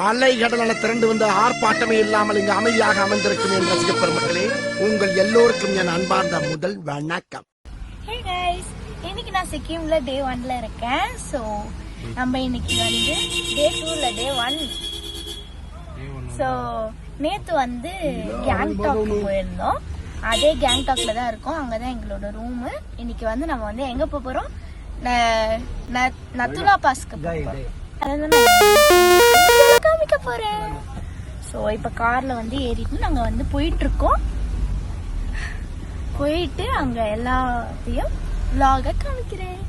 அலைகடலான திரண்டு வந்து ஆர்ப்பாட்டமே இல்லாமல் இங்கு அமைதியாக அமர்ந்திருக்கும் என் ரசிக பெருமக்களே, உங்கள் எல்லோருக்கும் என் அன்பார்ந்த முதல் வணக்கம். Hey guys, இன்னைக்கு நான் சிக்கிம்ல டே 1ல இருக்கேன். ஸோ நம்ம இன்னைக்கு வந்து டே 2ல டே 1. ஸோ நேற்று வந்து கேங்டாக் போயிருந்தோம். அதே கேங்டாக்ல தான் இருக்கோம். அங்கதான் எங்களோட ரூமு. இன்னைக்கு வந்து நம்ம வந்து எங்க போறோம், நத்துலா பாஸ்க்கு போறோம். காமிக்க போறேன். ஸோ இப்போ கார்ல வந்து ஏறிட்டு நாங்க வந்து போயிட்டு இருக்கோம். போயிட்டு அங்க எல்லாத்தையும் vlog காமிக்கிறேன்.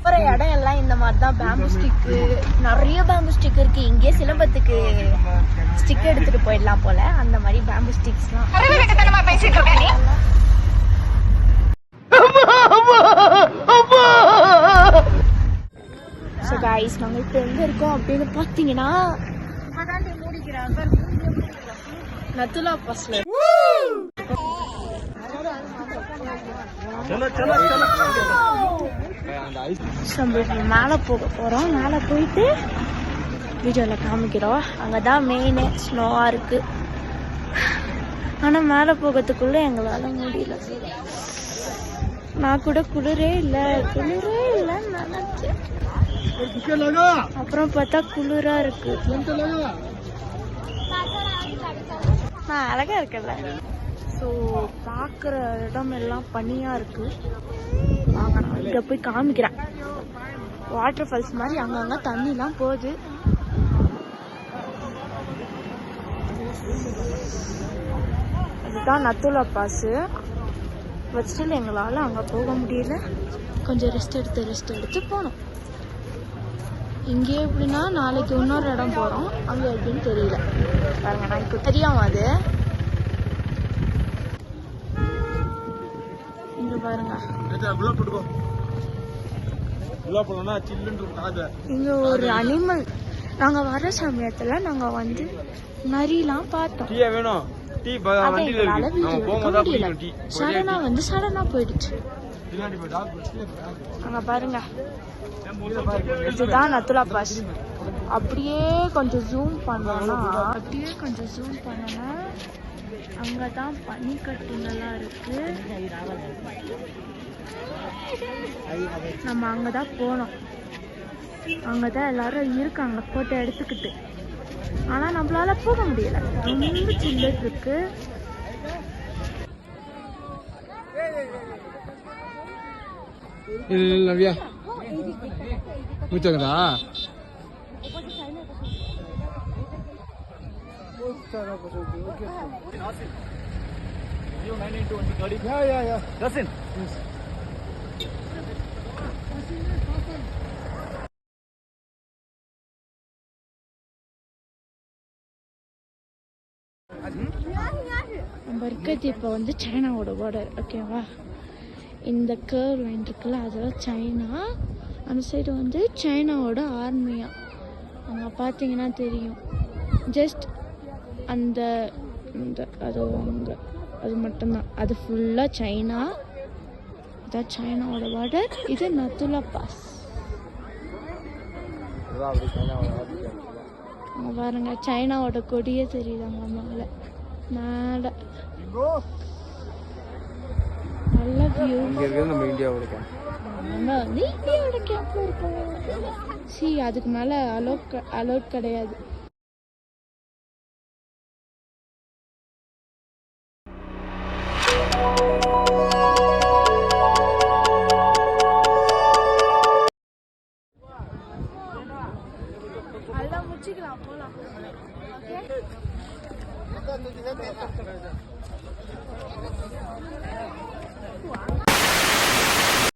போற இடம் எல்லாம் இந்த மாதிரி தான். பேம்பு ஸ்டிக், நிறைய பேம்பு ஸ்டிக் இருக்கு. இங்கே சிலம்பத்துக்கு ஸ்டிக் எடுத்துட்டு போயிடலாம் போல. அந்த மாதிரி பேம்பு ஸ்டிக்ஸ்லாம். ஸோ கைஸ், நாங்க இப்போ எங்க இருக்கோம் அப்படின்னு பார்த்தீங்கன்னா நத்துலா பாஸ்ல. மேல போக போறோம். மேல போயிட்டு வீடியோல காமிக்கிறோம். அங்கதான் மெயின் ஸ்னோவா இருக்கு. ஆனா மேல போகிறதுக்குள்ள எங்களால முடியல. நான் கூட குளிரே இல்லைன்னு நினைச்சேன். அப்புறம் பார்த்தா குளிரா இருக்கு. நான் அழகா இருக்கல. ஸோ பார்க்குற இடம் எல்லாம் பனியா இருக்கு. வாங்க நான் இங்க போய் காமிக்கிறேன். வாட்டர் ஃபால்ஸ் மாதிரி அங்கங்க தண்ணிலாம் போகுது. இதுதான் நத்துலா பாஸ். வச்சுட்டு எங்களால் அங்கே போக முடியல. கொஞ்சம் ரெஸ்ட் எடுத்து போனோம். இங்கே எப்படின்னா நாளைக்கு இன்னொரு இடம் போகிறோம். அங்கே எப்படின்னு தெரியல. பாருங்க, நான் இப்போ தெரியாம அது இங்க பாருங்க. இங்க ஒரு அனிமல். நாங்க வர சமயத்துல நாங்க வந்து நரிலாம் பார்த்தோம். சடனா போயிடுச்சு. அங்க பாருங்க, இதுதான் நத்துலா பாஸ். அப்படியே கொஞ்சம் ஜூம் பண்ணோம்னா அங்கதான் பனிக்கட்டிங்கெல்லாம் இருக்கு. நம்ம அங்கதான் போனோம். அங்கதான் எல்லாரும் இருக்காங்க போட்டோ எடுத்துக்கிட்டு. ஆனா நம்மளால போக முடியல. ரொம்ப சில்லுட்டு இருக்கு. நவ்யா முடிச்சாங்கடா. நம்ம இருக்கிறது இப்போ வந்து சைனாவோட பார்டர். ஓகேவா? இந்த கர்வ் லைன் இருக்குல்ல, அதெல்லாம் சைனா. அந்த சைடு வந்து சைனாவோட ஆர்மியா. அங்கே பார்த்தீங்கன்னா தெரியும். ஜஸ்ட் அந்த அது மட்டும்தான். அது ஃபுல்லாக சைனா. இதான் சைனாவோட பார்டர். இது நத்துலா பாஸ். அங்கே பாருங்க, சைனாவோட கொடியே தெரியுது அங்கே மேலே. மேலே நல்ல வியூ. நம்ம இந்தியாவோட கேம்ப்ல இருக்கோம். அதுக்கு மேல அலோட் கிடையாது. எல்லாம் முடிச்சுக்கலாம், போலாம். ஓகே.